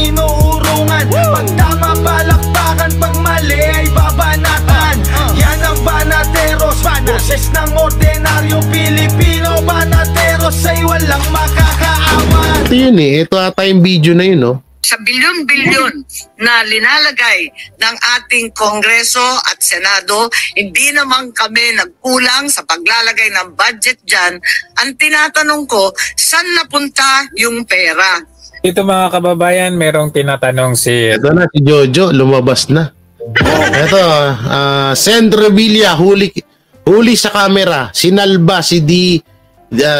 inuurungan. Pag tama palakpakan, pag mali ay babanatan. Yan ang Banateros, boses ng ordinaryong Pilipino. Banateros ay walang makakaawan. Ito yun eh, ito ata yung video na yun, no? Sa bilyon-bilyon na linalagay ng ating Kongreso at Senado, hindi naman kami nagkulang sa paglalagay ng budget dyan. Ang tinatanong ko, saan napunta yung pera? Ito mga kababayan, merong tinatanong si... Ito na, si Jojo, lumabas na. Ito, Send Revilla, huli sa camera, sinalba si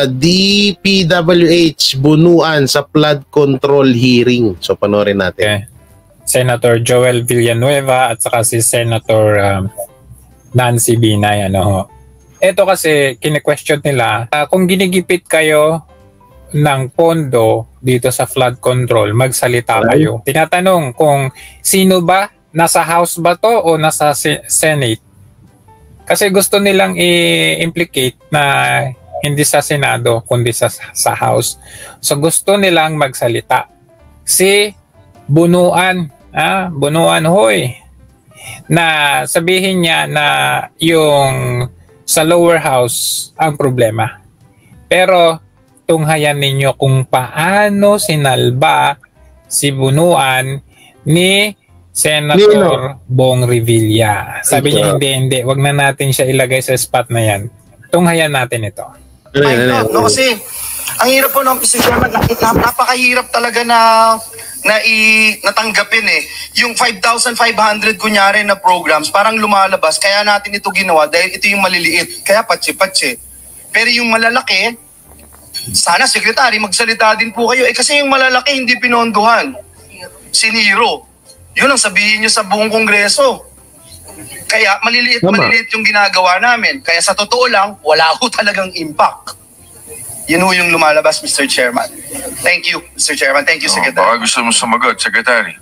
DPWH Bunuan sa flood control hearing. So panoorin natin. Okay. Senator Joel Villanueva at saka si Senator Nancy Binay. Ito kasi kine-question nila, kung ginigipit kayo ng pondo dito sa flood control, magsalita kayo. Tinatanong kung sino ba, nasa House ba to o nasa Senate? Kasi gusto nilang i-implicate na hindi sa Senado kundi sa House. So gusto nilang magsalita. Si Bunuan, Bunuan hoy, na sabihin niya na yung sa lower house ang problema. Pero tunghayan ninyo kung paano sinalba si Bunuan ni Senator Bong Revilla. Sabi niya hindi, wag na natin siya ilagay sa spot na yan. Tunghayan natin ito. No, kasi ang hirap po ng napakahirap talaga natanggapin eh. Yung 5,500 kunyari na programs, parang lumalabas. Kaya natin ito ginawa dahil ito yung maliliit. Kaya patsi-patsi. Pero yung malalaki, sana sekretary, magsalita din po kayo. Kasi yung malalaki hindi pinondohan. Siniro. Yun ang sabihin nyo sa buong Kongreso. Kaya maliliit yung ginagawa namin. Kaya sa totoo lang, wala ho talagang impact. Yun ho yung lumalabas, Mr. Chairman. Thank you, Mr. Chairman. Thank you, Secretary. Baka gusto mo sumagot, Secretary.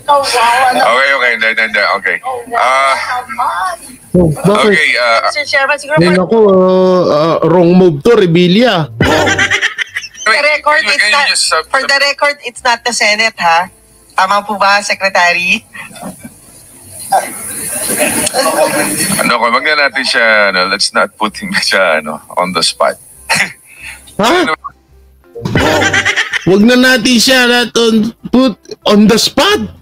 Okay. Okay. Mr. Chairman, siguro Ako, wrong move to, Revilla. for the record, it's not the Senate, ha? Tama po ba, Secretary? Wag na natin siya, let's not put him siya, on the spot. Ha? Wag na natin siya put on the spot.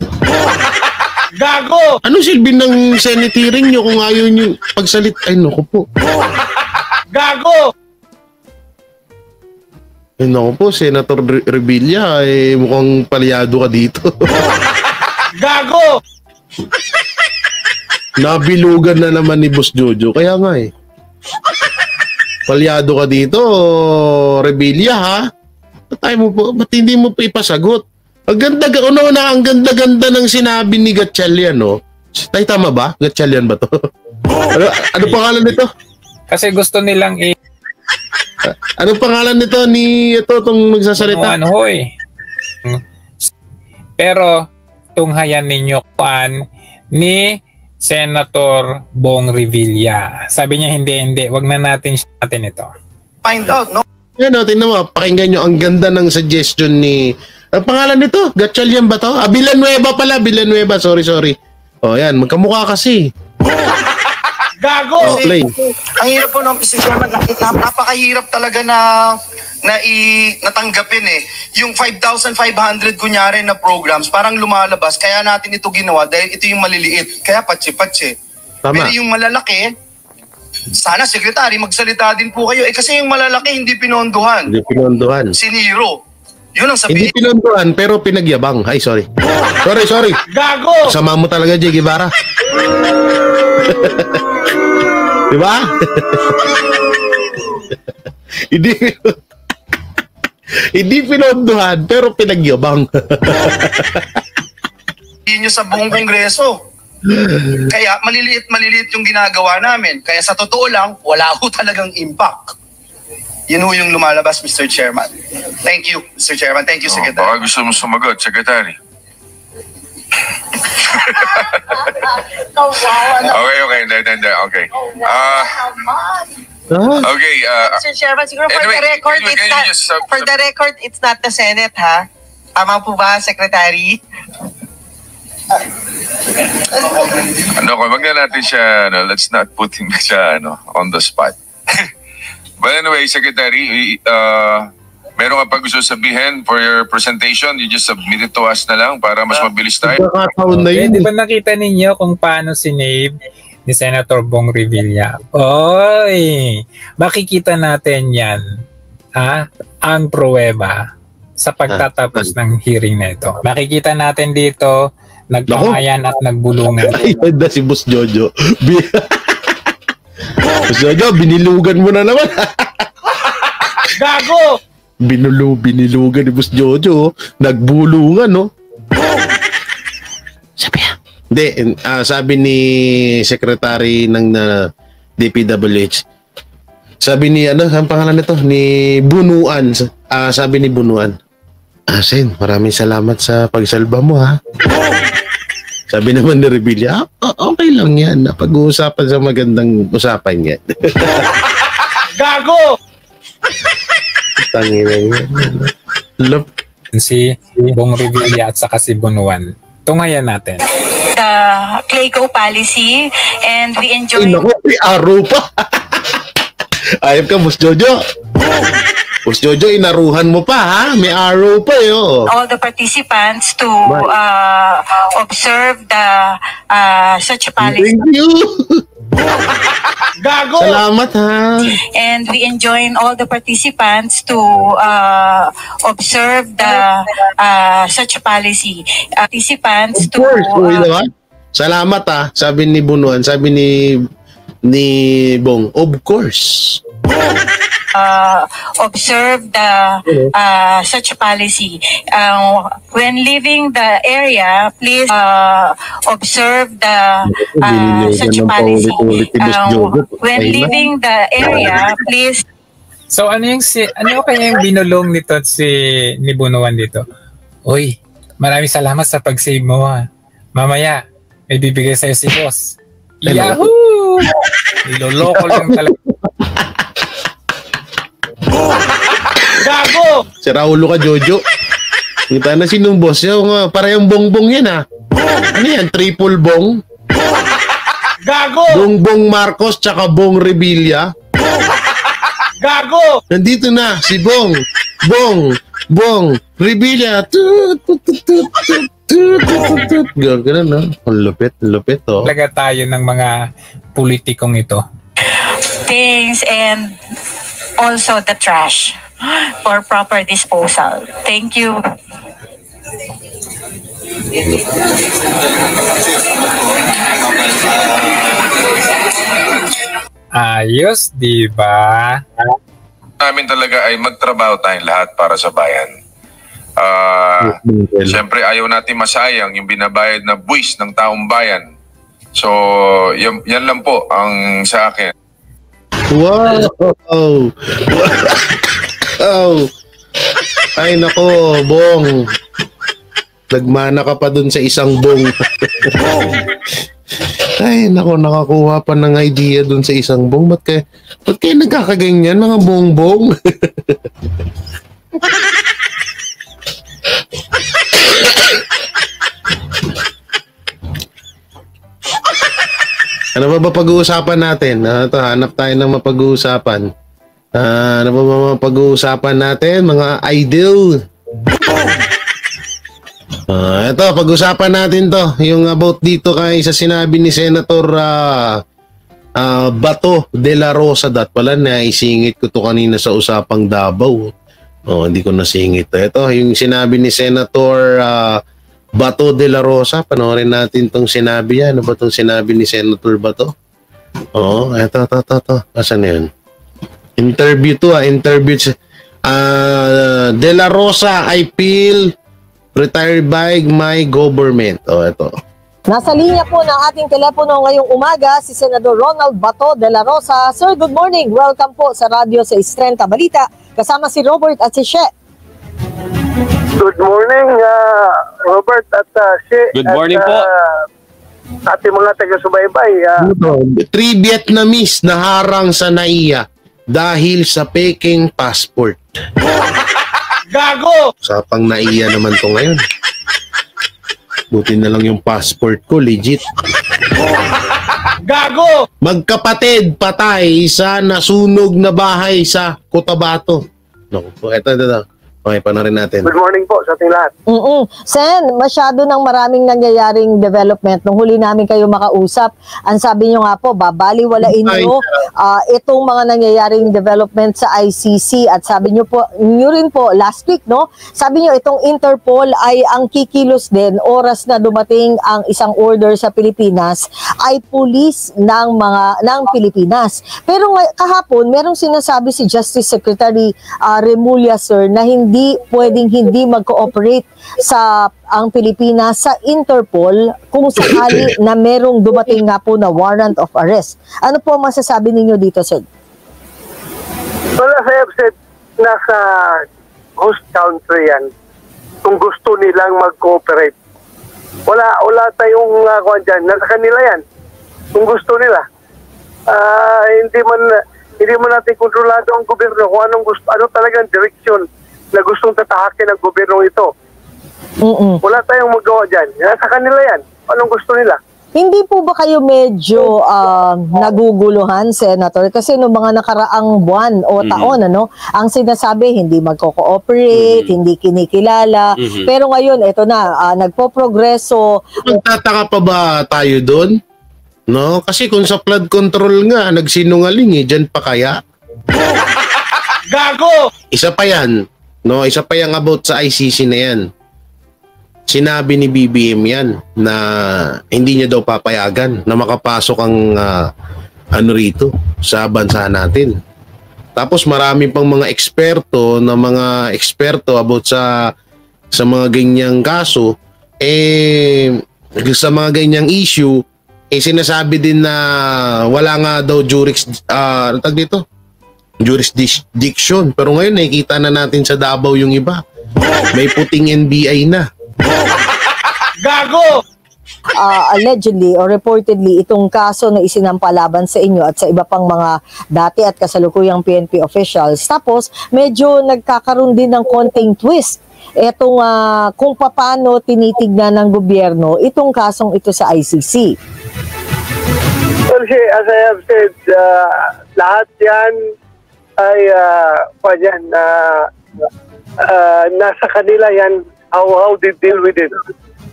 Gago! Ano silbi ng Senate hearing nyo kung ayaw nyo pagsalit? Ay, naku po. Gago! Ay, naku po, Senator Revilla, mukhang palyado ka dito. Gago! Nabilugan na naman ni Boss Jojo. Kaya nga palyado ka dito, Revilla, ha? Ba't hindi mo pa ipasagot? Ang ganda-ganda ng sinabi ni Gatchalian, no? Tay, tama ba? Gatchalian ba to? ano pangalan nito? Kasi gusto nilang Anong pangalan nito itong nagsasalita? Bunuan hoy. Pero tunghayan ninyo ni Senator Bong Revilla. Sabi niya hindi, wag na natin ito. Find out, no? Yan o, tingnan mo, pakinggan nyo, ang ganda ng suggestion ni... Ang pangalan nito? Gatchalian ba to? Villanueva pala, Villanueva, sorry. O yan, magkamukha kasi. Gago! Play. Ang hirap po ng napakahirap talaga natanggapin eh. Yung 5,500 kunyari na programs, parang lumalabas. Kaya natin ito ginawa dahil ito yung maliliit. Kaya patsi-patsi. Pero yung malalaki, sana sekretary, magsalita din po kayo. Kasi yung malalaki hindi pinondohan. Siniro. Yun ang sabihin. Hindi pinondohan pero pinagyabang. Ay, sorry. Sorry. Gago! Sama mo talaga, Jay Guevara. Diba? Hindi pinondohan pero pinagyabang. Hindi nyo sa buong Kongreso. Kaya maliliit yung ginagawa namin. Kaya sa totoo lang, wala ho talagang impact. Yun ho yung lumalabas, Mr. Chairman. Thank you, Mr. Chairman. Thank you, Secretary. Baka gusto mo sumagot, Secretary. Okay, hindi, okay. Okay, Mr. Chairman, siguro for anyway, the record, can you just, for the record, it's not the Senate, ha? Tama po ba, Secretary? wag na natin siya, let's not put him siya, on the spot. But anyway, Secretary, meron ka pa gusto sabihin for your presentation? You just submit it to us na lang para mas mabilis tayo. Pagkakataon na yun. Di ba nakita ninyo kung paano sinave ni Senator Bong Revilla? Oy! Makikita natin yan. Ang pruweba sa pagtatapos ng hearing na ito. Makikita natin dito, nagkamayan at nagbulungan. Ay, na si Boss Jojo. Boss Jojo, binilugan mo na naman. Gago! Binilugan ni Boss Jojo. Nagbulungan, no? Sabi hindi, sabi ni Secretary ng DPWH, sabi ni, ang pangalan nito? Ni Bunuan. Sabi ni Bunuan, Sen, maraming salamat sa pagsalba mo, ha? Sabi naman ni Revilla, okay lang yan. Napag-uusapan sa magandang usapan yan. Gago! Tangina yan. Si Bong Revilla at saka si Bunuan. Tungayan natin. The Clayco policy, and we enjoy... Ay, naku, may araw pa. Ayop ka, Boss Jojo. Boss Jojo, inaruhan mo pa, ha? May araw pa, all the participants to observe the such policy. Thank you. Gago! Salamat, ha? And we enjoin all the participants to observe the such policy. Participants Of course. to... Salamat, ha? Sabi ni Bunuan, sabi ni Bong, of course. Observe the such policy. When leaving the area, please observe the such policy. When leaving the area, please. So ano kaya yung binulong nito ni Bunuan dito? Uy, maraming salamat sa pag-save mo, ha. Mamaya, may bibigay sa'yo si boss. Yahoo! Niloloko lang talaga. Gago! Si Raulo ka, Jojo. Kita na sinong boss. Yung, parehong bongbong yan, ha? Ano yan? Triple bong? Gago! Bongbong Marcos tsaka Bong Revilla. Gago! Nandito na si Bong Revilla. Ganun, no? Ang lupit, oh. Talaga tayo ng mga politikong ito. Things and also the trash for proper disposal. Thank you. Ayos, di ba? Namin talaga ay magtrabaho tayong lahat para sa bayan. Siyempre ayaw natin masayang yung binabayad na buwis ng taong bayan. So, yan lang po ang sa akin. Wow! Ay nako, Bong. Nagmana ka pa dun sa isang bong. Ay nako, nakakuha pa ng idea dun sa isang bong. Ba't kayo nagkakaganyan, mga bongbong? Ano ba pag-uusapan natin? Hanap tayo ng mapag-uusapan. Ano ba mapag-uusapan natin? Mga idol. Ito, pag-usapan natin to. Yung about dito kay sa sinabi ni Senator Bato de la Rosa. Pala na isingit ko to kanina sa usapang Davao. Hindi ko nasingit. Ito, yung sinabi ni Senator Bato de la Rosa. Panoorin natin tong sinabi niya. Ano ba tong sinabi ni Senator Bato? Ito. Asan na yun? Interview to, interview. De la Rosa, I feel retired by my government. Ito. Nasa linya po ng ating telepono ngayong umaga si Senador Ronald Bato de la Rosa. Sir, good morning. Welcome po sa Radyo 630 Balita. Kasama si Robert at si She. Good morning, Robert at Shea. Good morning po. Ating mga taga-subaybay. 3 Vietnamese naharang sa NAIA dahil sa peking passport. Gago! Usapang NAIA naman to ngayon. Buti na lang yung passport ko, legit. Gago! Magkapatid patay sa nasunog na bahay sa Cotabato. No, ito. Okay, panarin natin. Good morning po sa ating lahat. Sen, masyado nang maraming nangyayaring development. Nung huli namin kayo makausap, ang sabi nyo nga po, babaliwalain nyo itong mga nangyayaring development sa ICC. At sabi nyo rin po, last week, no? Sabi nyo, itong Interpol ay ang kikilos din, oras na dumating ang isang order sa Pilipinas, ay pulis ng Pilipinas. Pero kahapon, merong sinasabi si Justice Secretary Remulla, sir, na hindi pwedeng hindi mag-cooperate ang Pilipinas sa Interpol kung sakali na merong dumating nga po na warrant of arrest. Ano po masasabi ninyo dito, sir? Well, as I have said, nasa host country yan. Kung gusto nilang mag-cooperate. Wala tayong kuwan dyan. Nasa kanila yan. Kung gusto nila. Hindi man natin kontrolado ang gobyerno kung ano talagang direksyon na gustong tatahakin ng gobyerno ito. Wala tayong magawa dyan. Nasa kanila yan. Anong gusto nila? Hindi po ba kayo medyo naguguluhan, Senator? Kasi noong mga nakaraang buwan o taon, ang sinasabi, hindi magko-cooperate, hindi kinikilala. Pero ngayon, ito na, nagpo-progreso. Magtataka pa ba tayo doon? No? Kasi kung sa flood control nga, nagsinungaling dyan pa kaya? Gago! Isa pa yan. No, isa pa yung about sa ICC na yan. Sinabi ni BBM yan na hindi niya daw papayagan na makapasok ang rito sa bansa natin. Tapos marami pang mga eksperto about sa mga ganyang kaso, sa mga ganyang issue, sinasabi din na wala nga daw jurisdiction. Pero ngayon nakikita na natin sa Davao yung iba. May puting NBI na. Gago! Allegedly or reportedly, itong kaso na isinampalaban sa inyo at sa iba pang mga dati at kasalukuyang PNP officials. Tapos, medyo nagkakaroon din ng konting twist. Itong kung paano tinitignan ng gobyerno itong kasong ito sa ICC. Well, as I have said, lahat yan ay nasa kanila yan how they deal with it.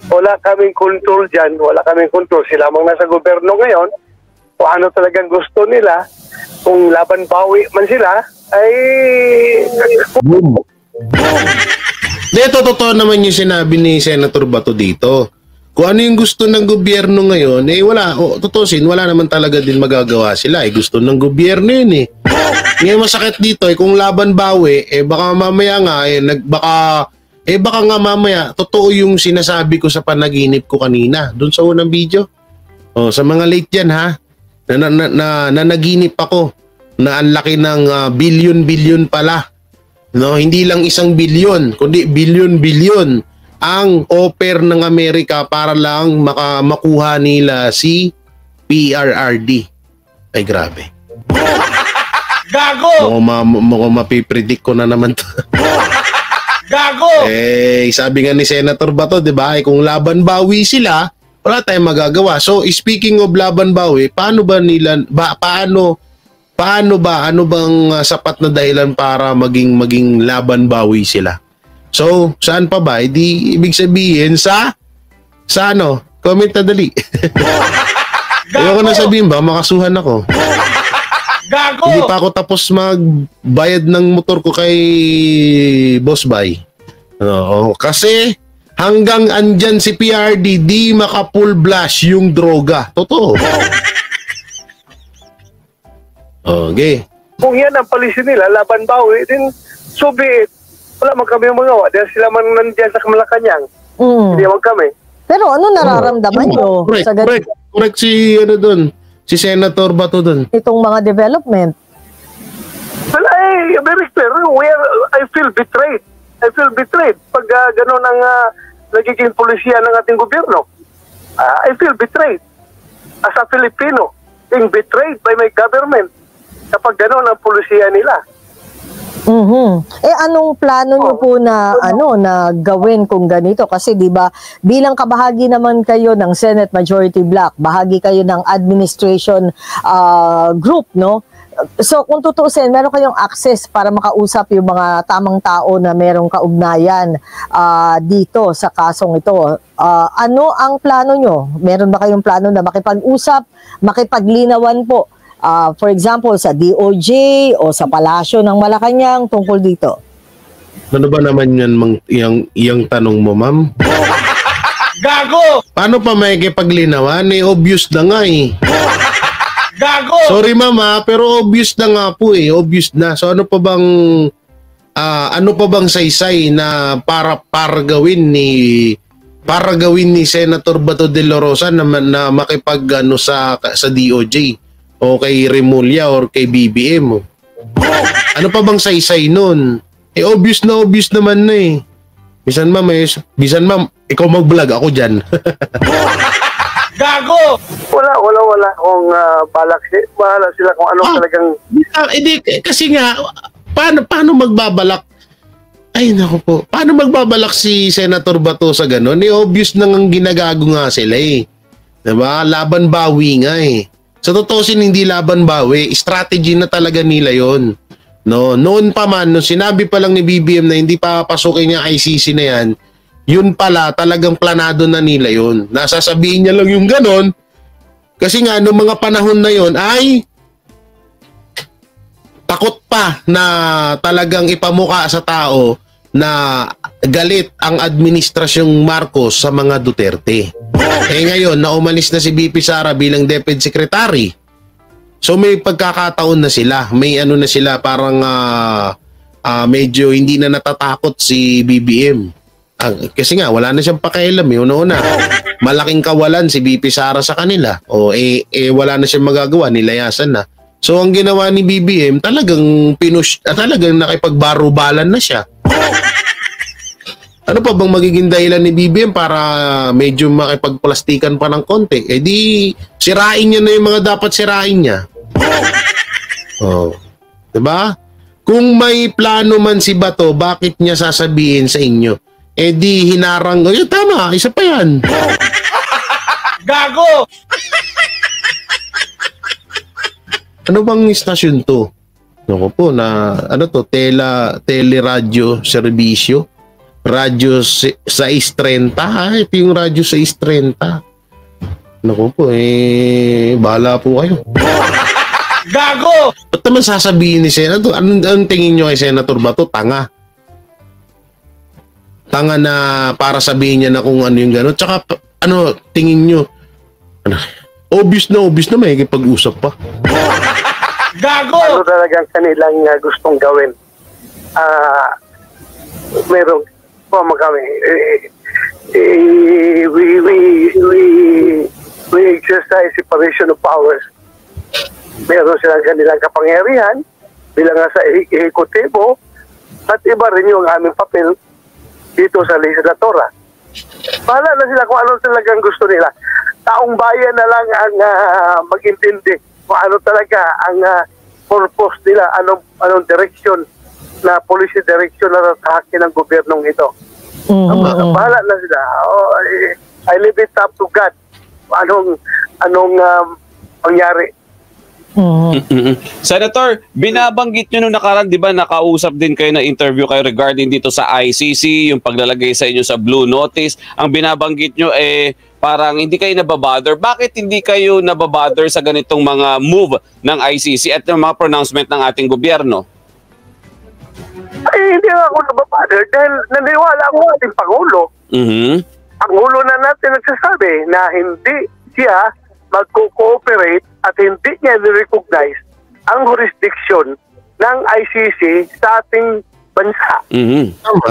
Wala kaming control dyan, wala kaming control. Sila mang nasa gobyerno ngayon, kung ano talagang gusto nila, kung laban bawi man sila, ay... Dito, totoo naman yung sinabi ni Senator Bato dito. Kung ano yung gusto ng gobyerno ngayon, wala. Tutusin, wala naman talaga din magagawa sila. Gusto ng gobyerno yun Ngayon masakit dito, kung laban bawi, baka mamaya nga, baka nga mamaya, totoo yung sinasabi ko sa panaginip ko kanina, doon sa unang video. Sa mga late yan na naginip ako, na ang laki ng billion pala. No, hindi lang 1 billion, kundi billion ang offer ng Amerika para lang makuha nila si PRRD. Ay grabe. Gago! Mapipredict ko na naman to. Gago! Sabi nga ni Senator Bato, 'di ba? Kung laban bawi sila, wala tayong magagawa. So, speaking of laban bawi, paano ba ano bang sapat na dahilan para maging laban bawi sila? So, saan pa ba? Ibig sabihin sa comment na dali. Ayoko na sabihin ba, makasuhan ako. Gago! Hindi pa ako tapos magbayad ng motor ko kay Boss Bay. Kasi hanggang andyan si PRD, di maka-full blast yung droga. Totoo. Okay. Kung yan ang policy nila, laban bawi, then so be it. Wala man kami magawa dahil sila man nandiyan sa Malacanang. Hindi man kami. Pero ano nararamdaman nyo? Correct si doon. Si Senator Bato doon. Itong mga development. Well, very clear. I feel betrayed. I feel betrayed pag gano'n ang nagiging pulisya ng ating gobyerno. I feel betrayed as a Filipino, being betrayed by my government kapag gano'n ang pulisya nila. Anong plano niyo po na na gawin kung ganito? Kasi 'di ba, bilang kabahagi naman kayo ng Senate Majority Bloc, bahagi kayo ng administration group, no? So kung tutuusin, meron kayong access para makausap yung mga tamang tao na merong kaugnayan dito sa kasong ito. Ano ang plano nyo? Meron ba kayong plano na makipag-usap, makipaglinawan po? For example, sa DOJ o sa Palasyo ng Malacanang tungkol dito? Ano ba naman yan, yung tanong mo, ma'am? Gago! Paano pa makikipaglinawan? Obvious na nga eh. Gago! Sorry, mama, pero obvious na nga po eh. Obvious na. So ano pa bang saysay na para gawin ni Senator Bato de la Rosa na makipag sa DOJ? O kay Remulla or kay BBM. Ano pa bang saysay nun? Obvious naman na eh. Bisan ma'am, ikaw mag-vlog, ako dyan. Gago! Wala akong balak. Bahala sila kung ano talagang... Kasi nga, paano magbabalak? Ay, naku po. Paano magbabalak si Senator Bato sa gano'n? Obvious na nga ginagago nga sila eh. Diba? Laban bawi nga eh. Sa totoosin, hindi laban bawi. Strategy na talaga nila yon. No, noon pa man, nung sinabi pa lang ni BBM na hindi pa pasukin yung ICC na yan, yun pala, talagang planado na nila yun. Nasasabihin niya lang yung ganon. Kasi nga, noong mga panahon na yon ay takot pa na talagang ipamuka sa tao na galit ang administrasyong Marcos sa mga Duterte. Ngayon, na umalis na si BP Sara bilang Deputy Secretary. So may pagkakataon na sila. May na sila parang medyo hindi na natatakot si BBM. Kasi nga, wala na siyang pakialam. Una-una, malaking kawalan si BP Sara sa kanila. Wala na siyang magagawa, nilayasan na. So ang ginawa ni BBM, talagang talagang nakipagbarubalan na siya. Ano pa bang magiging dahilan ni BBM para medyo makipagplastikan pa ng konti? Di sirain niya na yung mga dapat sirain niya. Diba? Kung may plano man si Bato, bakit niya sasabihin sa inyo? Di hinarang, tama, isa pa yan. Gago! Ano bang istasyon to? Naku po, teleradyo serbisyo. Radyo 630. Ito yung radyo 630. Naku po, bahala po kayo. Gago! Ba't naman sasabihin ni Senator? Anong tingin nyo kay Senator Bato? Tanga. Tanga na para sabihin niya na kung ano yung gano'n. Tsaka, tingin nyo? Obvious na may pag-usap pa. Gago! Ano talagang kanilang gustong gawin? Merong kami. We exercise separation of powers. Meron silang kanilang kapangyarihan bilang sa ehekutibo at iba rin yung aming papel dito sa legislatura. Bahala na sila kung ano talagang gusto nila. Taong bayan na lang ang mag-intindi kung ano talaga ang purpose nila, anong direction na policy direction na natahakin ng gobyernong ito. Bahala na sila. I leave it up to God. Anong pangyari. Senator, binabanggit nyo nung nakaraan, di ba, nakausap din kayo na interview kayo regarding dito sa ICC, yung paglalagay sa inyo sa Blue Notice. Ang binabanggit nyo parang hindi kayo nababother. Bakit hindi kayo nababother sa ganitong mga move ng ICC at ng mga pronouncement ng ating gobyerno? Hindi ako nababother dahil naniwala ako ating Pangulo. Pangulo na natin nagsasabi na hindi siya magko-cooperate at hindi niya ni-recognize ang jurisdiction ng ICC sa ating bansa.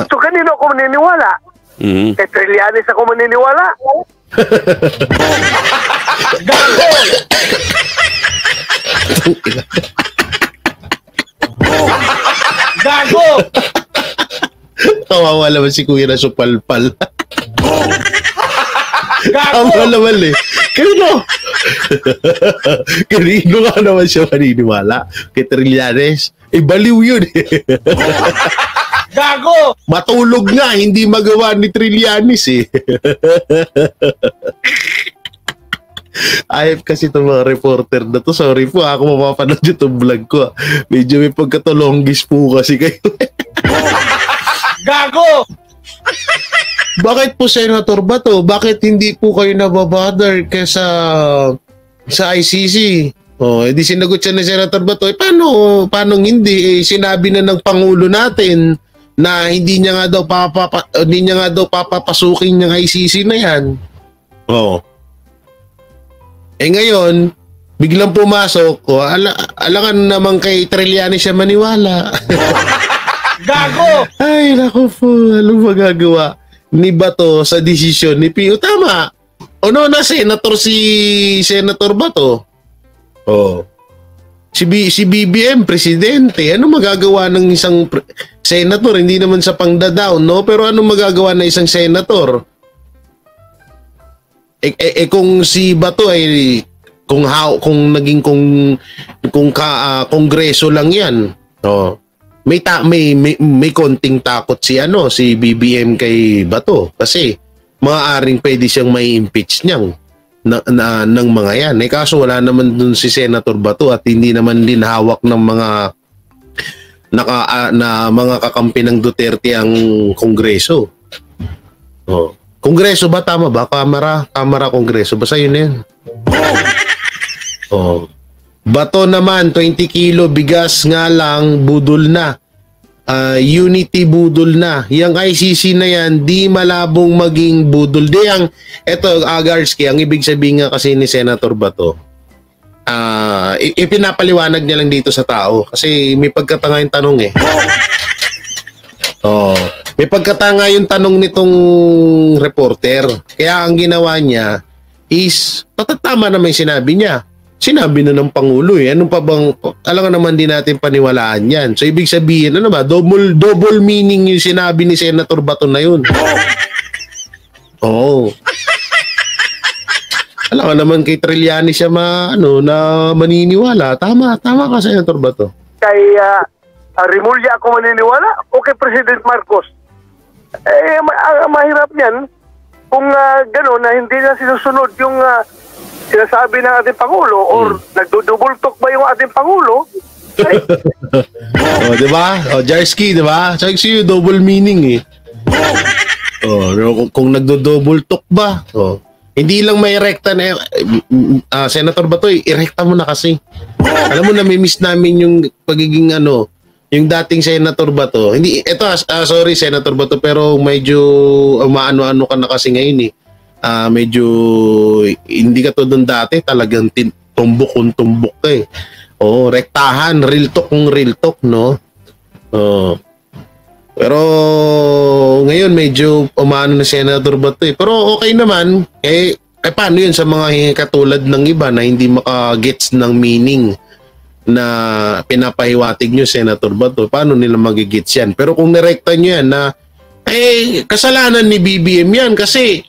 So kanino ako maniniwala? Kay Trillanes ako maniniwala? Gago! Gago! Kawawa naman si Kuya na supalpal. Tama naman eh. Kanino nga naman siya maniniwala? Kay Trillanes? Baliw yun eh. Gago! Matulog nga, hindi magawa ni Trillanes eh. Ayop kasi itong mga reporter na to. Sorry po, ako mapapanood yung vlog ko. Medyo may pagkatulonggis po kasi kayo. Gago! Bakit po Senator Bato? Bakit hindi po kayo nababother kesa sa ICC? Edi sinagot siya ni Senator Bato. Paano hindi? Sinabi na ng Pangulo natin na hindi niya nga daw papapasukin ng ICC na yan. Ngayon, biglang pumasok, alangan naman kay Trillanes siya maniwala. Gago! Ay, naku po, anong magagawa ni Bato sa desisyon ni Pio? Tama. Na senator si Senator Bato. Si BBM, presidente. Ano magagawa ng isang senator? Hindi naman sa pangda-down, no? Pero ano magagawa ng isang senator? Kung si Bato ay kung naging kongreso lang 'yan. May konting takot si BBM kay Bato kasi maaaring pwede siyang may-impeach niyang ng mga 'yan. Kaso wala naman dun si Senator Bato at hindi naman din hawak ng mga kakampi ng Duterte ang kongreso. Kongreso ba? Tama ba? Kamara Kongreso. Basta yun yan. Bato naman, 20 kilo, bigas nga lang, budol na. Unity budol na. Yang ICC na yan, di malabong maging budol. Eto, Agarski, ang ibig sabihin nga kasi ni Senator Bato, ipinapaliwanag niya lang dito sa tao. Kasi may pagkatanga yung tanong eh. May pagkatanga yung tanong nitong reporter. Kaya ang ginawa niya is, tatatama naman yung sinabi niya. Sinabi na ng Pangulo eh. Anong pa bang, alam naman din natin paniwalaan yan. So ibig sabihin, ano ba, double meaning yung sinabi ni Senator Bato na yun. Alam ka naman kay Trillanes siya na maniniwala. Tama ka Senator Bato. Kay Remulla ako maniniwala o kay President Marcos? Mahirap yan kung gano'n na hindi na sinusunod yung sinasabi ng ating Pangulo or nagdudouble talk ba yung ating Pangulo? Diba? Jarski, diba? Sabi yung double meaning eh. Kung nagdo-double talk ba? Hindi lang may rekta na Senator Bato, irekta mo na kasi. Alam mo na may-miss namin yung pagiging yung dating Senator Bato. Hindi, sorry Senator Bato, pero medyo maano-ano ka na kasi ngayon eh. Medyo hindi ka to doon dati, talagang tumbok ka eh. Rektahan, real talk kung real talk, no? Pero ngayon medyo umano na Senator Bato eh. Pero okay naman, paano yun sa mga katulad ng iba na hindi makagets ng meaning na pinapahiwatig nyo Senator Bato? Paano nila magigets yan? Pero kung nirekta nyo yan na kasalanan ni BBM yan kasi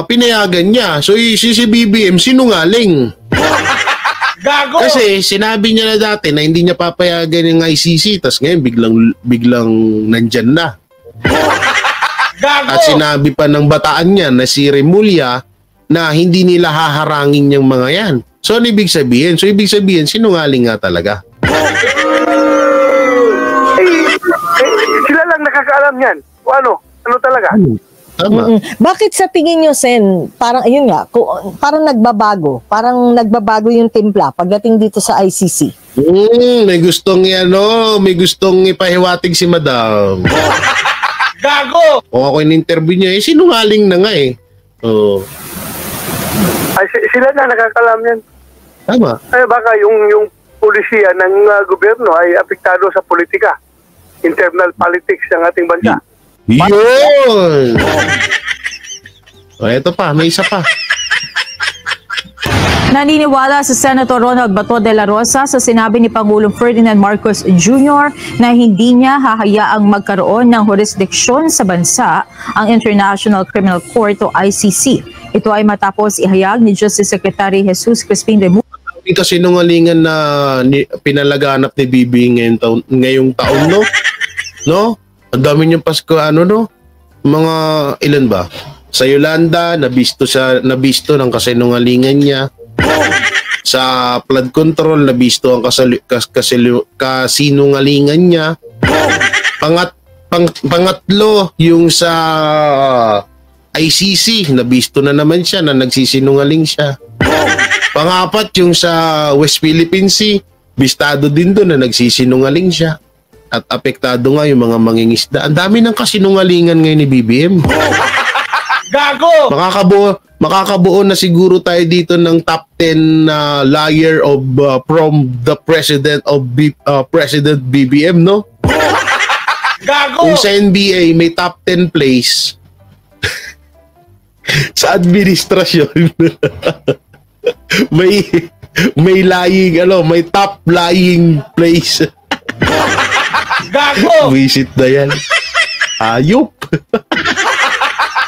pinayagan niya. So si BBM sinungaling. Gago! Kasi sinabi niya na dati na hindi niya papayagan yung ICC, tas ngayon biglang nandyan na. Gago! At sinabi pa ng bataan niya na si Remulla na hindi nila haharangin yung mga yan. So ano ibig sabihin? So ibig sabihin sinungaling nga talaga. Sila lang nakakaalam yan. O ano talaga? Tama. Bakit sa tingin nyo, Sen, parang, ayun nga, parang nagbabago yung timpla pagdating dito sa ICC? May gustong ipahiwatig si Madam. Gago! Kung ako in-interview niya, sinungaling na nga eh. Sila na nakakalam yan. Tama. Baka yung pulisiya ng gobyerno ay apektado sa politika, internal politics ng ating bansa. Yun! Ito pa, may isa pa. Naniniwala si Senator Ronald Bato de la Rosa sa sinabi ni Pangulong Ferdinand Marcos Jr. na hindi niya hahayaang magkaroon ng jurisdiksyon sa bansa ang International Criminal Court o ICC. Ito ay matapos ihayag ni Justice Secretary Jesus Crispin Remulla. Ito sinungalingan na pinalaganap ni Bibi ngayong taon, no? No? Ang dami niyang Pasko, no? Mga ilan ba? Sa Yolanda, nabisto ng kasinungalingan niya. Sa flood control, nabisto ang kasinungalingan niya. Pangatlo, yung sa ICC, nabisto na naman siya na nagsisinungaling siya. Pangapat, yung sa West Philippine Sea, bistado din doon na nagsisinungaling siya. At apektado nga yung mga mangingisda. Ang dami ng kasinungalingan ngayon ni BBM. Gago! Makakabuo na siguro tayo dito ng top 10 liar of from the president of President BBM, no? Gago! Kung sa NBA may top 10 place sa administrasyon may lying, may top lying place. Gago! Visit na yan. Ayop!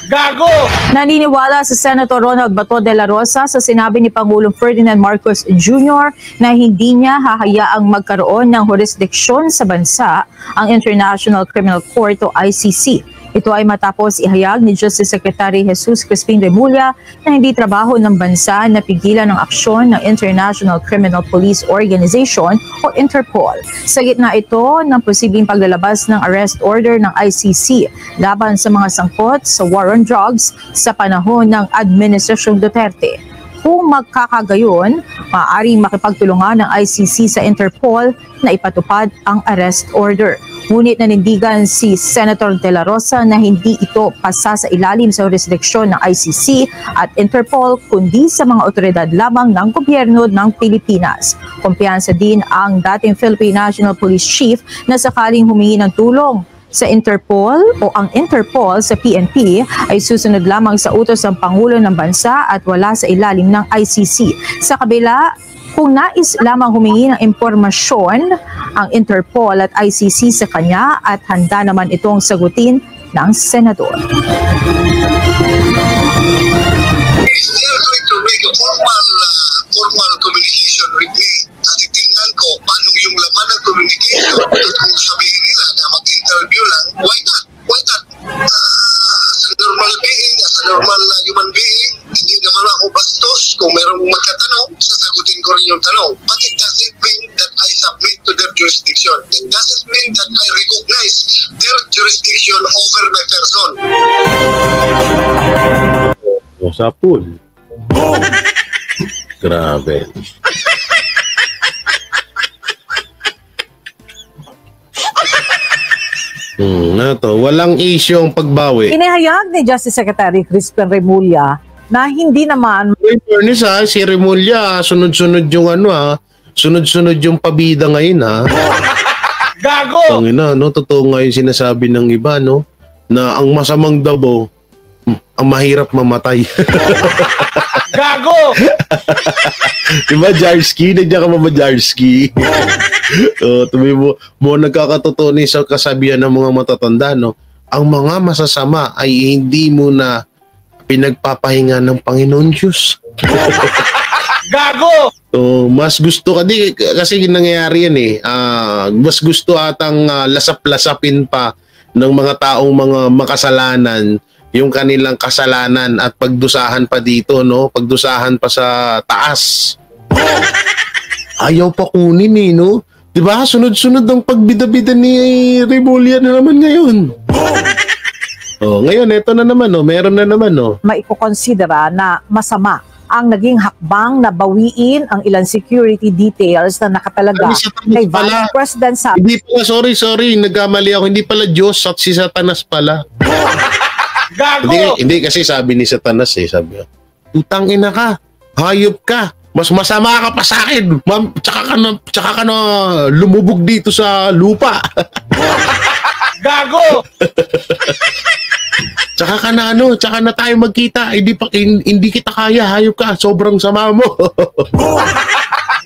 Gago! Naniniwala si Senator Ronald Bato de la Rosa sa sinabi ni Pangulong Ferdinand Marcos Jr. na hindi niya hahayaang magkaroon ng jurisdiksyon sa bansa ang International Criminal Court o ICC. Ito ay matapos ihayag ni Justice Secretary Jesus Crispin Remulla na hindi trabaho ng bansa na pigilan ang aksyon ng International Criminal Police Organization o Interpol. Sa gitna ito ng posibleng paglalabas ng arrest order ng ICC laban sa mga sangkot sa war on drugs sa panahon ng Administrasyong Duterte. Kung magkakagayon, maaaring makipagtulungan ng ICC sa Interpol na ipatupad ang arrest order. Ngunit nanindigan si Senator De La Rosa na hindi ito pasa sa ilalim sa jurisdiksyon ng ICC at Interpol kundi sa mga otoridad lamang ng gobyerno ng Pilipinas. Kumpiyansa din ang dating Philippine National Police Chief na sakaling humingi ng tulong sa Interpol o ang Interpol sa PNP ay susunod lamang sa utos ng Pangulo ng Bansa at wala sa ilalim ng ICC. Sa kabila, kung nais lamang humingi ng impormasyon ang Interpol at ICC sa kanya at handa naman itong sagutin ng Senador. Formal communication with me. At itingnan ko paano yung laman ng communication at kung sabihin nila na mag-interview lang, why not? Why not? As a normal being, as a normal human being, hindi naman ako bastos. Kung merong magkatanong, sasagutin ko rin yung tanong. But it doesn't mean that I submit to their jurisdiction. It doesn't mean that I recognize their jurisdiction over my person. Sapul. Grabe. Walang issue ang pagbawi. Inihayag ni Justice Secretary Crispin Remulla na hindi naman... In fairness si Remulla, sunod-sunod yung sunod-sunod yung pabida ngayon Gago! Totoo nga yung sinasabi ng iba, na ang masamang dabo, ang mahirap mamatay. Gago! Diba, Jarski? Nandiyan ka ba, Jarski? Tuloy mo nagkakatotoo ni sa kasabihan ng mga matatanda, ang mga masasama ay hindi mo na pinagpapahinga ng Panginoon Diyos. Gago! Mas gusto kasi nangyayari yan mas gusto atang lasap-lasapin pa ng mga taong mga makasalanan yung kanilang kasalanan at pagdusahan pa dito, pagdusahan pa sa taas. Ayaw pa kunin diba? Sunod-sunod ang pagbida-bida ni Remulla na naman ngayon. Ngayon, eto na naman, meron na naman, Maikokonsidera na masama ang naging hakbang na bawiin ang ilang security details na nakatalaga kay Vice President Sara. Hindi pala, sorry, nagkamali ako. Hindi pala Diyos at si Satanas pala. Gago! Hindi kasi sabi ni Satanas sabi niya, utang ina ka, hayop ka, mas masama ka pa sa akin, tsaka ka na lumubog dito sa lupa. Gago! Tsaka ka na tsaka na tayo magkita. Hindi kita kaya, hayop ka. Sobrang sama mo.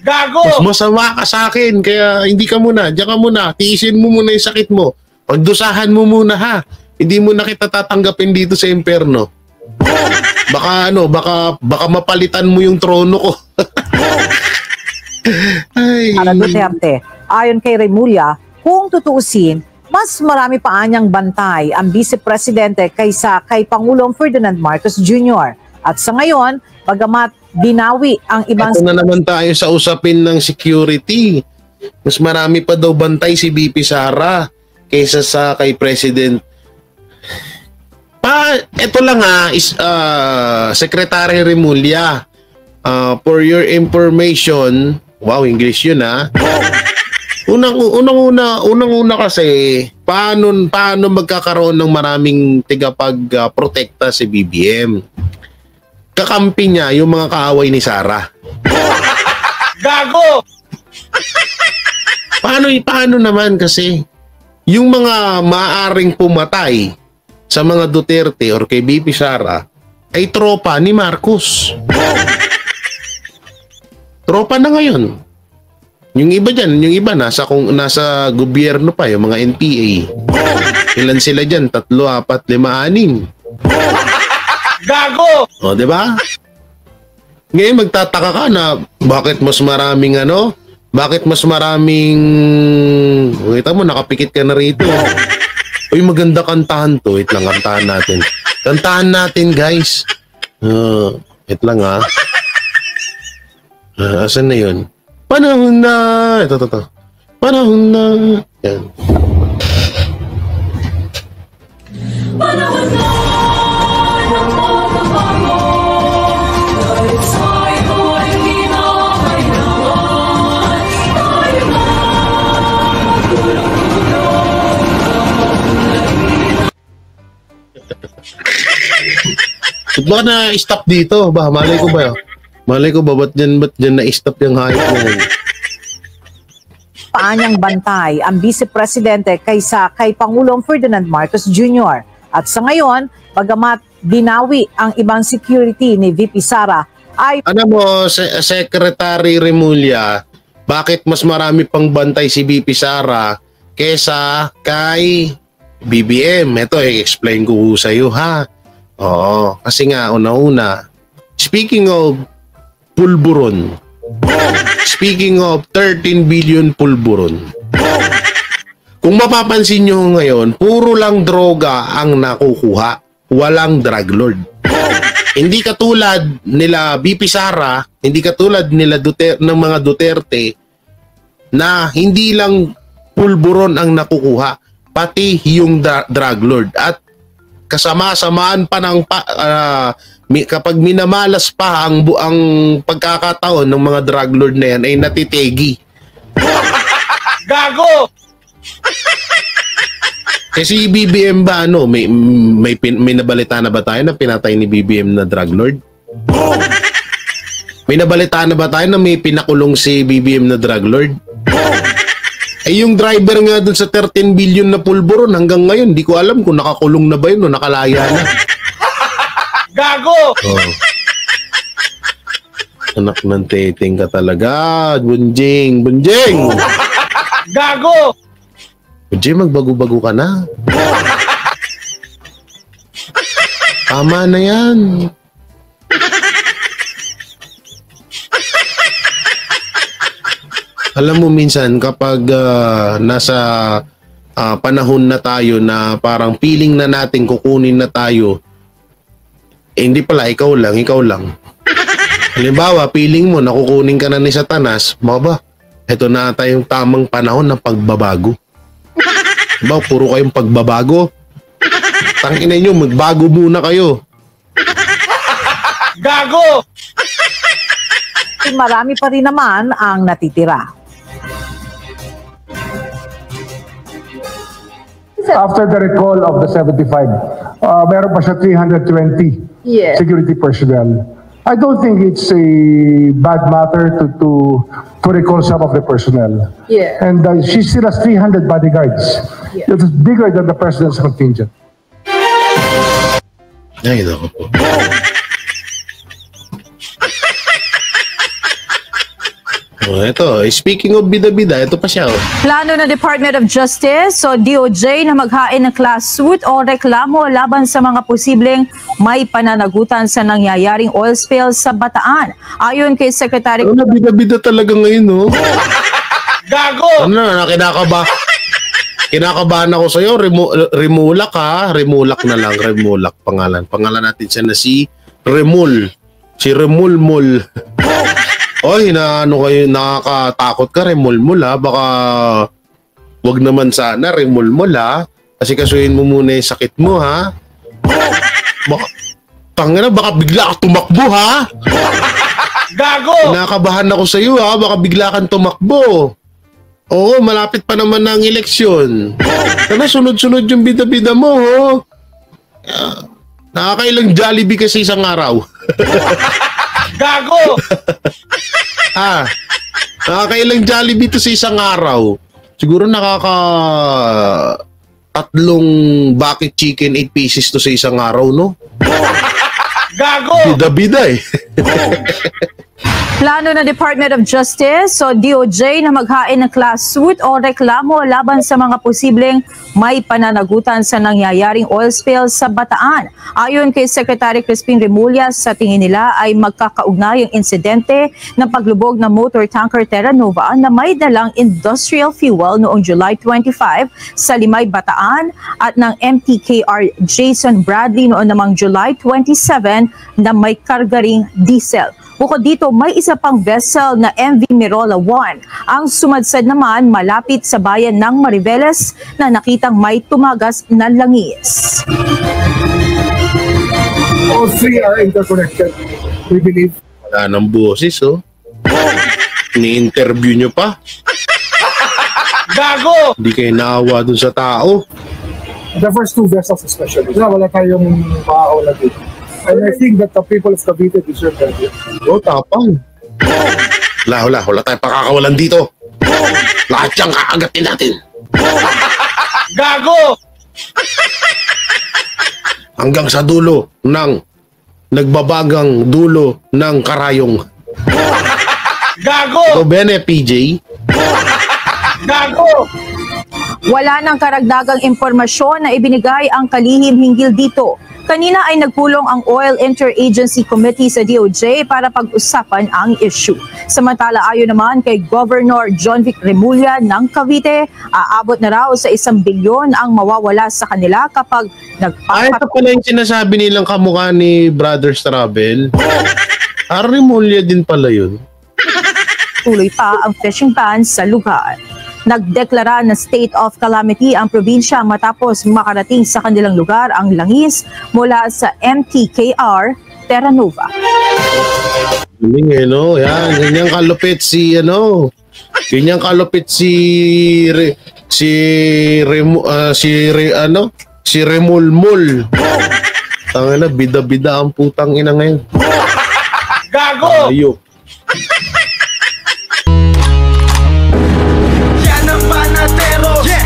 Gago! Mas masama ka sa akin, kaya hindi ka muna. Diyan ka muna. Tiisin mo muna yung sakit mo. Pagdusahan mo muna ha. Hindi mo na kita tatanggapin dito sa impyerno. Baka baka mapalitan mo yung trono ko. Ay. Sara Duterte, ayon kay Remulla, kung tutuusin, mas marami pa anyang bantay ang Vice Presidente kaysa kay Pangulong Ferdinand Marcos Jr. At sa ngayon, bagamat binawi ang ibang... Ito na naman tayo sa usapin ng security. Mas marami pa daw bantay si VP Sara kaysa sa kay President. Ito lang Secretary Remulla. For your information, wow, English yun Unang-una kasi, paano magkakaroon ng maraming tigapag-protekta si BBM? Kakampi niya yung mga kaaway ni Sara. Gago! Paano naman kasi yung mga maaaring pumatay sa mga Duterte or kay VP Sara ay tropa ni Marcos. Tropa na ngayon. Yung iba dyan, nasa gobyerno pa, yung mga NPA. Ilan sila dyan? 3, 4, 5, 6. Gago! O, diba? Ngayon magtataka ka na bakit mas maraming kita mo, nakapikit ka na rito. Uy, maganda kantahan to. Wait lang, kantahan natin. Kantahan natin, guys. Wait lang asan na yun? Panahon na. Ito. Panahon na. Yan. Panahon na ng pagbabago. Dahil sa'yo ay hinahayaan. Tayo na. Ba't na-stop dito? Malay ko ba? Ba't dyan na-stop yung hayop mo? Paanyang bantay ang Vice Presidente kaysa kay Pangulong Ferdinand Marcos Jr. At sa ngayon, bagamat binawi ang ibang security ni VP Sara, ay... Secretary Remulla, bakit mas marami pang bantay si VP Sara kaysa kay BBM? Ito, i-explain ko sa iyo, ha? Oo, kasi nga, una-una, speaking of pulburon, speaking of 13 billion pulburon, kung mapapansin nyo ngayon, puro lang droga ang nakukuha, walang drug lord. Hindi katulad nila VP Sara, hindi katulad nila ng mga Duterte, na hindi lang pulburon ang nakukuha, pati yung drug lord. At kasama-samaan pa ng kapag minamalas pa ang pagkakataon ng mga drug lord na yan ay natitegi. Gago! Kasi BBM ba may nabalita na ba tayo na pinatay ni BBM na drug lord? May nabalita na ba tayo na may pinakulong si BBM na drug lord? Yung driver nga dun sa 13 billion na pulburon hanggang ngayon, di ko alam kung nakakulong na ba yun o nakalaya na. Gago! Anak ng teting ka talaga, Bunjing! Gago! Bunjing, magbago-bago ka na. Tama na yan. Alam mo minsan kapag nasa panahon na tayo na parang feeling na natin kukunin na tayo, hindi pala, ikaw lang. Halimbawa, feeling mo nakukunin ka na ni Satanas, eto na tayong tamang panahon ng pagbabago. Diba, puro kayong pagbabago. Tangina nyo, magbago muna kayo. Gago! Marami pa rin naman ang natitira. After the recall of the 75, meron pa siya 320 security personnel. I don't think it's a bad matter to recall some of the personnel. Yeah. And she still has 300 bodyguards. Yeah. It's bigger than the president's contingent. Ay, naku po. Oh, ito, speaking of bida-bida, ito pa siya. Oh. Plano ng Department of Justice o DOJ na maghain ng class suit o reklamo laban sa mga posibleng may pananagutan sa nangyayaring oil spill sa Bataan. Ayon kay Secretary... Ano, bida-bida talaga ngayon, no? Gago! Ano na, kinakabahan ako sa'yo. Remulak, ha? Remulak na lang, Remulak pangalan. Pangalan natin siya na si Remul. Si Remulmul. Oy, ano kayo, nakakatakot ka, Remulmul, ha? Baka wag naman sana, Remulmul, ha? Kasi kasuhin mo muna yung sakit mo, ha? Baka bigla ka tumakbo, ha? Gago! Kinakabahan ako sa iyo, ha? Baka bigla kang tumakbo. Oo, malapit pa naman ng eleksyon. Sana sunod-sunod yung bida-bida mo, ho? Nakakailang Jollibee kasi isang araw. Gago! Nakakailang Jollibee to sa isang araw. Siguro tatlong bucket chicken 8 pieces to sa isang araw, no? Gago! Bida-bida eh. Plano ng Department of Justice o DOJ na maghain ng class suit o reklamo laban sa mga posibleng may pananagutan sa nangyayaring oil spill sa Bataan. Ayon kay Secretary Crispin Remulla, sa tingin nila ay magkakaugnay ang insidente ng paglubog ng motor tanker Terra Nova na may dalang industrial fuel noong July 25 sa Limay, Bataan at ng MTKR Jason Bradley noong namang July 27 na may karga ring diesel. Bukod dito, may isa pang vessel na MV Mirola 1 ang sumadsad naman malapit sa bayan ng Mariveles na nakitang may tumagas na langis. All three are interconnected, we believe. Wala nang boses, oh. Ni-interview nyo pa. Gago! Hindi kayo naawa dun sa tao. The first two vessels especially. Wala tayong maaawala dito. And I think that the people of Cavite deserve that. Oh, tapang. Wala tayong pakakawalan dito. Lahat siyang kakagatin natin. Gago! Hanggang sa dulo ng nagbabagang dulo ng karayong. Gago! Ito, Bene, PJ. Gago! Wala nang karagdagang impormasyon na ibinigay ang kalihim hinggil dito. Kanina ay nagpulong ang Oil Interagency Committee sa DOJ para pag-usapan ang issue. Samantala, ayon naman kay Governor John Vic Remulla ng Cavite, aabot na raw sa 1 bilyon ang mawawala sa kanila kapag ito pala yung sinasabi nilang kamukha ni Brothers Travel. Remulla din pala yun. Tuloy pa ang fishing ban sa lugar. Nagdeklara na state of calamity ang probinsya matapos makarating sa kanilang lugar ang langis mula sa MTKR Terra Nova. Galing, no? Yan, ganyan kalupit si Remulmul. Tangina, bida-bida ang putang ina ngayon. Gago! Ayok.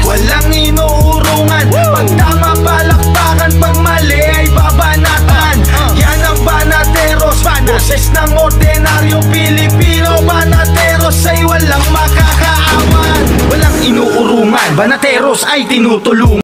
Walang inuurungan. Pag tama palakpakan, pag mali ay babanatan. Yan ang Banateros, boses ng ordinaryong Pilipino. Banateros ay walang makakaawan. Walang inuurungan, Banateros ay tinutulungan.